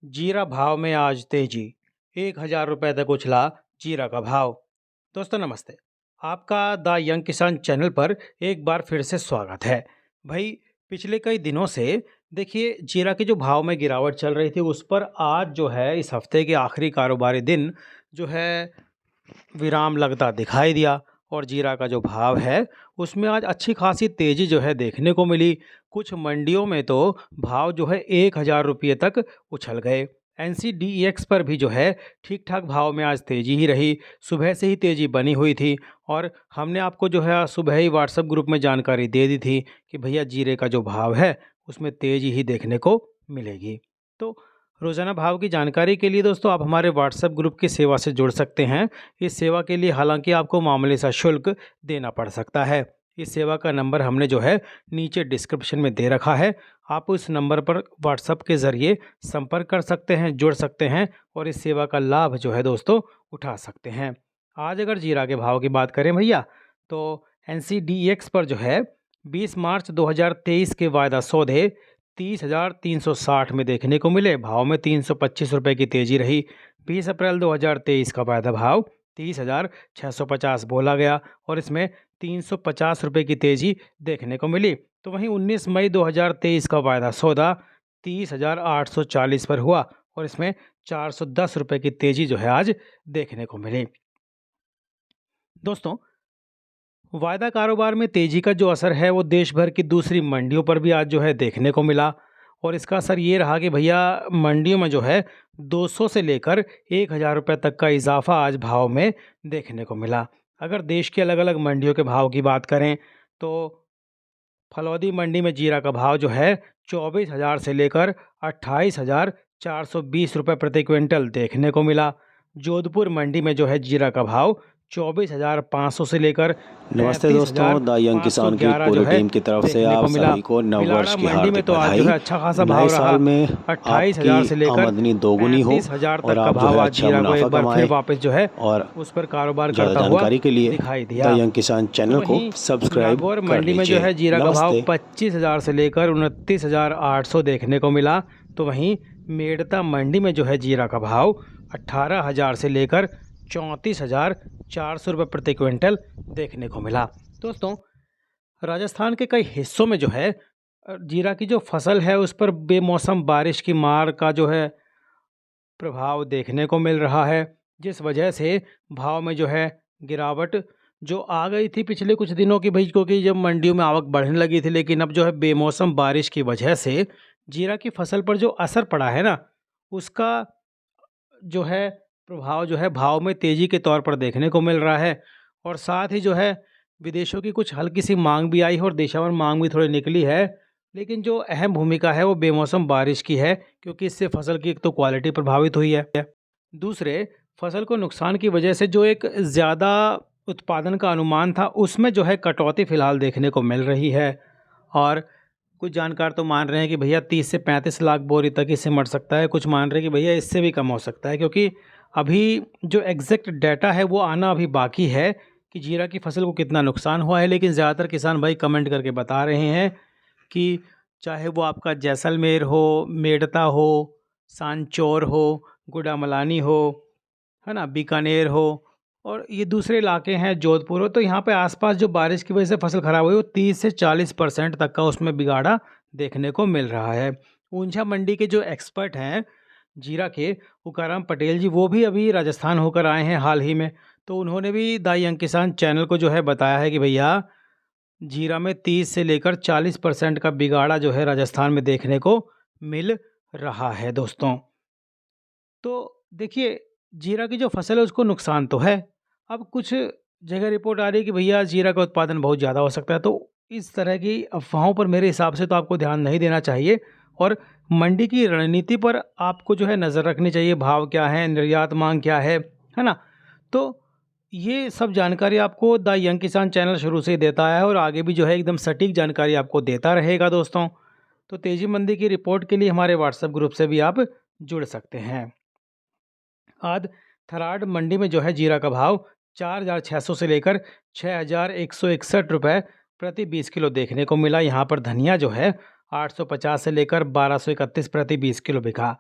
जीरा भाव में आज तेजी। 1,000 रुपये तक उछला जीरा का भाव। दोस्तों नमस्ते। आपका द यंग किसान चैनल पर एक बार फिर से स्वागत है। भाई, पिछले कई दिनों से देखिए जीरा के जो भाव में गिरावट चल रही थी उस पर आज जो है इस हफ्ते के आखिरी कारोबारी दिन जो है विराम लगता दिखाई दिया। और जीरा का जो भाव है उसमें आज अच्छी खासी तेजी जो है देखने को मिली। कुछ मंडियों में तो भाव जो है 1,000 रुपये तक उछल गए। NCDEX पर भी जो है ठीक ठाक भाव में आज तेजी ही रही। सुबह से ही तेजी बनी हुई थी और हमने आपको जो है आज सुबह ही व्हाट्सएप ग्रुप में जानकारी दे दी थी कि भैया जीरे का जो भाव है उसमें तेजी ही देखने को मिलेगी। तो रोज़ाना भाव की जानकारी के लिए दोस्तों आप हमारे व्हाट्सएप ग्रुप की सेवा से जुड़ सकते हैं। इस सेवा के लिए हालांकि आपको मामूली सा शुल्क देना पड़ सकता है। इस सेवा का नंबर हमने जो है नीचे डिस्क्रिप्शन में दे रखा है। आप उस नंबर पर व्हाट्सएप के ज़रिए संपर्क कर सकते हैं, जुड़ सकते हैं और इस सेवा का लाभ जो है दोस्तों उठा सकते हैं। आज अगर जीरा के भाव की बात करें भैया तो NCDEX पर जो है 20 मार्च 2023 के वायदा सौदे 30,360 में देखने को मिले। भाव में 325 रुपये की तेजी रही। 20 अप्रैल 2023 का वायदा भाव 30,650 बोला गया और इसमें 350 रुपये की तेजी देखने को मिली। तो वहीं 19 मई 2023 का वायदा सौदा 30,840 पर हुआ और इसमें 410 रुपये की तेजी जो है आज देखने को मिली। दोस्तों, वायदा कारोबार में तेजी का जो असर है वो देश भर की दूसरी मंडियों पर भी आज जो है देखने को मिला। और इसका असर ये रहा कि भैया मंडियों में जो है 200 से लेकर 1,000 रुपये तक का इजाफा आज भाव में देखने को मिला। अगर देश की अलग अलग मंडियों के भाव की बात करें तो फलौदी मंडी में जीरा का भाव जो है 24,000 से लेकर 28,420 रुपये प्रति क्विंटल देखने को मिला। जोधपुर मंडी में जो है जीरा का भाव 24,500 से लेकर नमस्ते दोस्तों, द यंग किसान की 35,511 जो पूरी है टीम की तरफ से देखने आप को मिला। सभी को नववर्ष बिलाड़ा की मंडी में हार्दिक तो आज जो है बधाई। अच्छा खासा नए भाव रहा। साल में 28,000 से आपकी लेकर आमदनी दोगुनी हो 35,000 और तक का आप जो भाव है आज अच्छा जीरा को मुनाफा एक बार कमाएं। फिर वापस जो है और उस पर कारोबार ज़्यादा करता हुआ जानकारी के लिए दिखाई द दिया। यंग किसान तो चैनल को वहीं सब्सक्राइब नागौर कर मंडी में जो लीजिए। है जीरा का भाव नमस्ते। 25,000 से लेकर 29,800 देखने को मिला। तो वहीं मेड़ता मंडी में जो है जीरा का भाव 18,000 से लेकर 34,400 रुपये प्रति क्विंटल देखने को मिला। दोस्तों, राजस्थान के कई हिस्सों में जो है जीरा की जो फसल है उस पर बेमौसम बारिश की मार का जो है प्रभाव देखने को मिल रहा है, जिस वजह से भाव में जो है गिरावट जो आ गई थी पिछले कुछ दिनों की भाई, क्योंकि जब मंडियों में आवक बढ़ने लगी थी, लेकिन अब जो है बेमौसम बारिश की वजह से जीरा की फसल पर जो असर पड़ा है ना उसका जो है प्रभाव जो है भाव में तेज़ी के तौर पर देखने को मिल रहा है। और साथ ही जो है विदेशों की कुछ हल्की सी मांग भी आई है और देशावर मांग भी थोड़ी निकली है। लेकिन जो अहम भूमिका है वो बेमौसम बारिश की है, क्योंकि इससे फसल की एक तो क्वालिटी प्रभावित हुई है। दूसरे, फसल को नुकसान की वजह से जो एक ज़्यादा उत्पादन का अनुमान था उसमें जो है कटौती फ़िलहाल देखने को मिल रही है। और कुछ जानकार तो मान रहे हैं कि भैया 30 से 35 लाख बोरी तक इससे मर सकता है। कुछ मान रहे हैं कि भैया इससे भी कम हो सकता है, क्योंकि अभी जो एग्जैक्ट डाटा है वो आना अभी बाकी है कि जीरा की फसल को कितना नुकसान हुआ है। लेकिन ज़्यादातर किसान भाई कमेंट करके बता रहे हैं कि चाहे वो आपका जैसलमेर हो, मेड़ता हो, सांचौर हो, गुड़ामलानी हो, है ना, बीकानेर हो और ये दूसरे इलाके हैं जोधपुर हो, तो यहाँ पे आसपास जो बारिश की वजह से फसल ख़राब हुई वो 30 से 40% तक का उसमें बिगाड़ा देखने को मिल रहा है। ऊंझा मंडी के जो एक्सपर्ट हैं जीरा के, उकाराम पटेल जी, वो भी अभी राजस्थान होकर आए हैं हाल ही में। तो उन्होंने भी द यंग किसान चैनल को जो है बताया है कि भैया जीरा में 30 से लेकर 40% का बिगाड़ा जो है राजस्थान में देखने को मिल रहा है। दोस्तों, तो देखिए जीरा की जो फसल है उसको नुकसान तो है। अब कुछ जगह रिपोर्ट आ रही है कि भैया जीरा का उत्पादन बहुत ज़्यादा हो सकता है। तो इस तरह की अफवाहों पर मेरे हिसाब से तो आपको ध्यान नहीं देना चाहिए और मंडी की रणनीति पर आपको जो है नज़र रखनी चाहिए। भाव क्या है, निर्यात मांग क्या है ना। तो ये सब जानकारी आपको द यंग किसान चैनल शुरू से ही देता है और आगे भी जो है एकदम सटीक जानकारी आपको देता रहेगा। दोस्तों, तो तेज़ी मंदी की रिपोर्ट के लिए हमारे व्हाट्सएप ग्रुप से भी आप जुड़ सकते हैं। आज थराड मंडी में जो है जीरा का भाव 4,600 से लेकर 6,161 रुपये प्रति 20 किलो देखने को मिला। यहाँ पर धनिया जो है 850 से लेकर 1,231 प्रति 20 किलो बिका।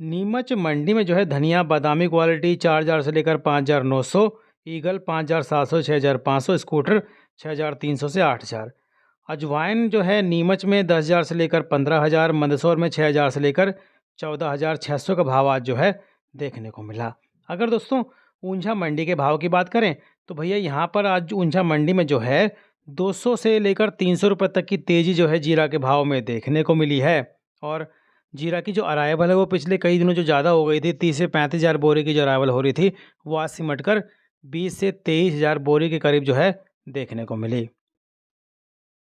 नीमच मंडी में जो है धनिया बादामी क्वालिटी 4000 से लेकर 5900, ईगल 5700 6500, स्कूटर 6300 से 8000। अजवाइन जो है नीमच में 10,000 से लेकर 15,000, मंदसौर में 6,000 से लेकर 14,600 का भाव आज जो है देखने को मिला। अगर दोस्तों ऊंझा मंडी के भाव की बात करें तो भैया यहाँ पर आज ऊंझा मंडी में जो है 200 से लेकर 300 रुपये तक की तेज़ी जो है जीरा के भाव में देखने को मिली है। और जीरा की जो अराइवल है वो पिछले कई दिनों जो ज़्यादा हो गई थी, 30 से 35,000 बोरे की जो अराइवल हो रही थी वो आज सिमट कर 20 से 23,000 बोरे के करीब जो है देखने को मिली।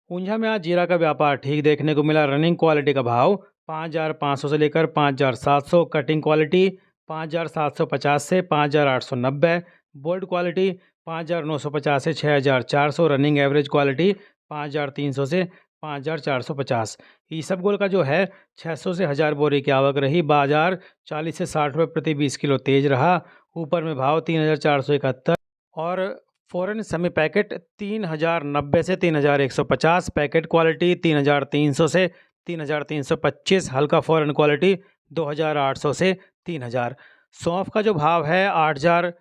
ऊंझा में आज जीरा का व्यापार ठीक देखने को मिला। रनिंग क्वालिटी का भाव 5,500 से लेकर 5,700, कटिंग क्वालिटी 5,750 से 5,890, बोल्ड क्वालिटी 5,950 से 6,400, रनिंग एवरेज क्वालिटी 5,300 से 5,450। ईसबगोल का जो है 600 से 1,000 बोरी की आवक रही। बाजार 40 से 60 रुपये प्रति 20 किलो तेज रहा। ऊपर में भाव 3,471 और फ़ॉरेन सेमी पैकेट 3,090 से 3,150, पैकेट क्वालिटी 3,300 से 3,325, हल्का फ़ॉरेन क्वालिटी 2,800 से 3,000। सौंफ का जो भाव है 8,000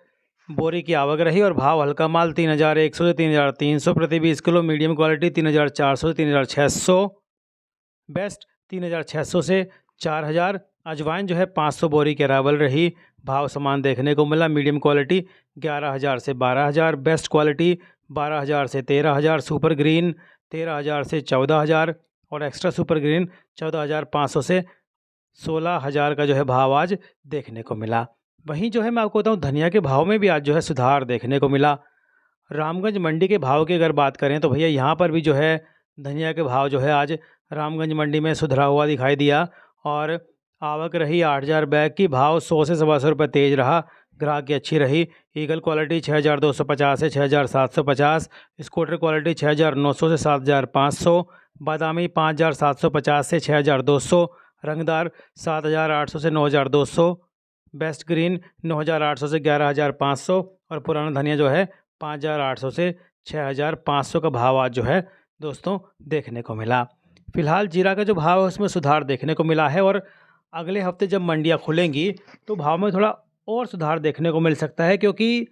बोरी की आवक रही और भाव हल्का माल 3,100 से 3,300 प्रति 20 किलो, मीडियम क्वालिटी 3,400 से 3,600, बेस्ट 3,600 से 4,000। अजवाइन जो है 500 बोरी की अरावल रही, भाव समान देखने को मिला। मीडियम क्वालिटी 11,000 से 12,000, बेस्ट क्वालिटी 12,000 से 13,000, सुपर ग्रीन 13,000 से 14,000 और एक्स्ट्रा सुपर ग्रीन 14,500 से 16,000 का जो है भाव आज देखने को मिला। वहीं जो है मैं आपको बताऊँ धनिया के भाव में भी आज जो है सुधार देखने को मिला। रामगंज मंडी के भाव की अगर बात करें तो भैया यहाँ पर भी जो है धनिया के भाव जो है आज रामगंज मंडी में सुधरा हुआ दिखाई दिया और आवक रही 8,000 बैग की। भाव 100 से 1,200 रुपये तेज रहा, ग्राहक की अच्छी रही। ईगल क्वालिटी 6,250 से 6,750, स्कूटर क्वालिटी 6,900 से 7,500, बादामी 5,750 से 6,200, रंगदार 7,800 से 9,200, बेस्ट ग्रीन 9,800 से 11,500 और पुराना धनिया जो है 5,800 से 6,500 का भाव आज जो है दोस्तों देखने को मिला। फिलहाल जीरा का जो भाव है उसमें सुधार देखने को मिला है और अगले हफ्ते जब मंडियां खुलेंगी तो भाव में थोड़ा और सुधार देखने को मिल सकता है, क्योंकि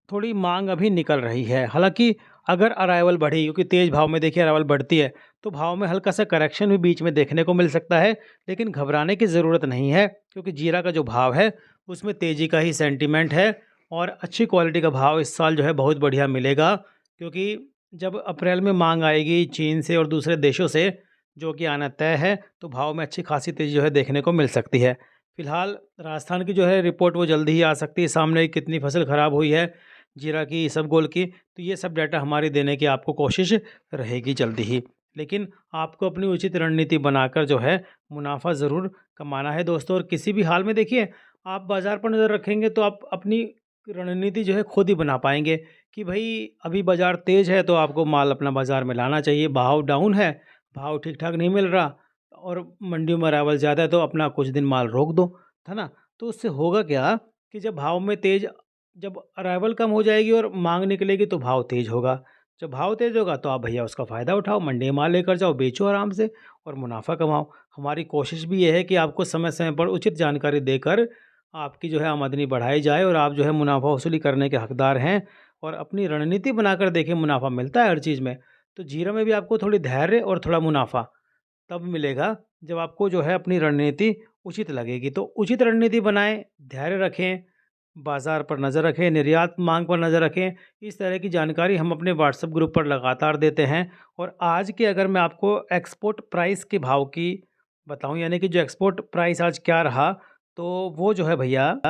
थोड़ी मांग अभी निकल रही है। हालांकि अगर अराइवल बढ़ी, क्योंकि तेज़ भाव में देखिए अराइवल बढ़ती है, तो भाव में हल्का सा करेक्शन भी बीच में देखने को मिल सकता है, लेकिन घबराने की ज़रूरत नहीं है, क्योंकि जीरा का जो भाव है उसमें तेज़ी का ही सेंटीमेंट है और अच्छी क्वालिटी का भाव इस साल जो है बहुत बढ़िया मिलेगा। क्योंकि जब अप्रैल में मांग आएगी चीन से और दूसरे देशों से, जो कि आना तय है, तो भाव में अच्छी खासी तेज़ी जो है देखने को मिल सकती है। फिलहाल राजस्थान की जो है रिपोर्ट वो जल्दी ही आ सकती है सामने, कितनी फसल ख़राब हुई है जीरा की, इसबगोल की, तो ये सब डाटा हमारी देने की आपको कोशिश रहेगी जल्दी ही। लेकिन आपको अपनी उचित रणनीति बनाकर जो है मुनाफा ज़रूर कमाना है दोस्तों। और किसी भी हाल में देखिए आप बाज़ार पर नज़र रखेंगे तो आप अपनी रणनीति जो है खुद ही बना पाएंगे कि भाई अभी बाज़ार तेज़ है तो आपको माल अपना बाज़ार में लाना चाहिए, भाव डाउन है, भाव ठीक ठाक नहीं मिल रहा और मंडियों में अरावल ज़्यादा है तो अपना कुछ दिन माल रोक दो, है ना। तो उससे होगा क्या कि जब भाव में तेज़, जब अराइवल कम हो जाएगी और मांग निकलेगी तो भाव तेज़ होगा। जब भाव तेज़ होगा तो आप भैया उसका फ़ायदा उठाओ, मंडी में माल लेकर जाओ, बेचो आराम से और मुनाफा कमाओ। हमारी कोशिश भी ये है कि आपको समय समय पर उचित जानकारी देकर आपकी जो है आमदनी बढ़ाई जाए और आप जो है मुनाफा वसूली करने के हकदार हैं और अपनी रणनीति बनाकर देखें, मुनाफा मिलता है हर चीज़ में। तो जीरो में भी आपको थोड़ी धैर्य और थोड़ा मुनाफा तब मिलेगा जब आपको जो है अपनी रणनीति उचित लगेगी। तो उचित रणनीति बनाएं, धैर्य रखें, बाज़ार पर नज़र रखें, निर्यात मांग पर नज़र रखें। इस तरह की जानकारी हम अपने व्हाट्सएप ग्रुप पर लगातार देते हैं। और आज के अगर मैं आपको एक्सपोर्ट प्राइस के भाव की बताऊं, यानी कि जो एक्सपोर्ट प्राइस आज क्या रहा, तो वो जो है भैया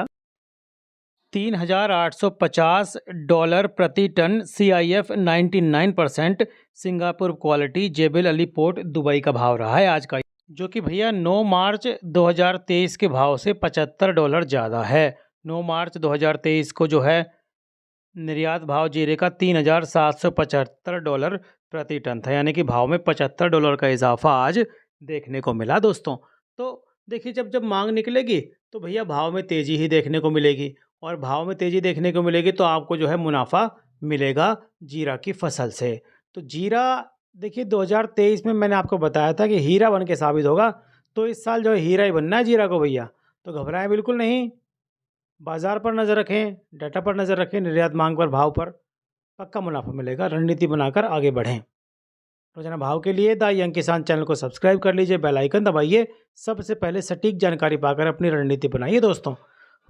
$3,850 प्रति टन, CIF 99%, Singapore quality, Jebel Ali port, Dubai का भाव रहा है आज का, जो कि भैया 9 मार्च 2023 के भाव से $75 ज़्यादा है। 9 मार्च 2023 को जो है निर्यात भाव जीरे का $3,775 प्रति टन था, यानी कि भाव में $75 का इजाफा आज देखने को मिला दोस्तों। तो देखिए जब जब मांग निकलेगी तो भैया भाव में तेज़ी ही देखने को मिलेगी और भाव में तेज़ी देखने को मिलेगी तो आपको जो है मुनाफा मिलेगा जीरा की फसल से। तो जीरा देखिए 2023 में मैंने आपको बताया था कि हीरा बन के साबित होगा। तो इस साल जो है हीरा ही बनना है जीरा को भैया। तो घबराएं बिल्कुल नहीं। बाजार पर नज़र रखें, डाटा पर नज़र रखें, निर्यात मांग पर, भाव पर पक्का मुनाफा मिलेगा। रणनीति बनाकर आगे बढ़ें। रोजाना भाव के लिए द यंग किसान चैनल को सब्सक्राइब कर लीजिए, बेल आइकन दबाइए। सबसे पहले सटीक जानकारी पाकर अपनी रणनीति बनाइए दोस्तों।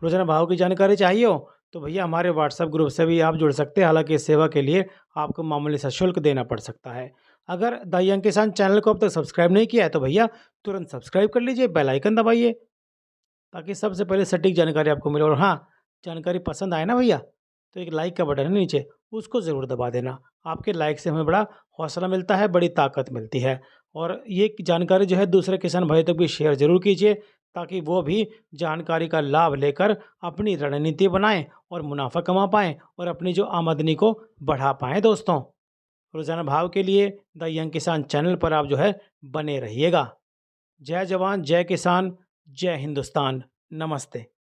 रोजाना भाव की जानकारी चाहिए हो तो भैया हमारे व्हाट्सएप ग्रुप से भी आप जुड़ सकते हैं। हालांकि इस सेवा के लिए आपको मामूली सा शुल्क देना पड़ सकता है। अगर द यंग किसान चैनल को अब तक सब्सक्राइब नहीं किया है तो भैया तुरंत सब्सक्राइब कर लीजिए, बेल आइकन दबाइए ताकि सबसे पहले सटीक जानकारी आपको मिले। और हाँ, जानकारी पसंद आए ना भैया तो एक लाइक का बटन है नीचे, उसको ज़रूर दबा देना। आपके लाइक से हमें बड़ा हौसला मिलता है, बड़ी ताकत मिलती है। और ये जानकारी जो है दूसरे किसान भाई तक भी शेयर ज़रूर कीजिए ताकि वो भी जानकारी का लाभ लेकर अपनी रणनीति बनाएं और मुनाफा कमा पाएं और अपनी जो आमदनी को बढ़ा पाएं दोस्तों। रोज़ाना भाव के लिए द यंग किसान चैनल पर आप जो है बने रहिएगा। जय जवान, जय किसान, जय हिंदुस्तान। नमस्ते।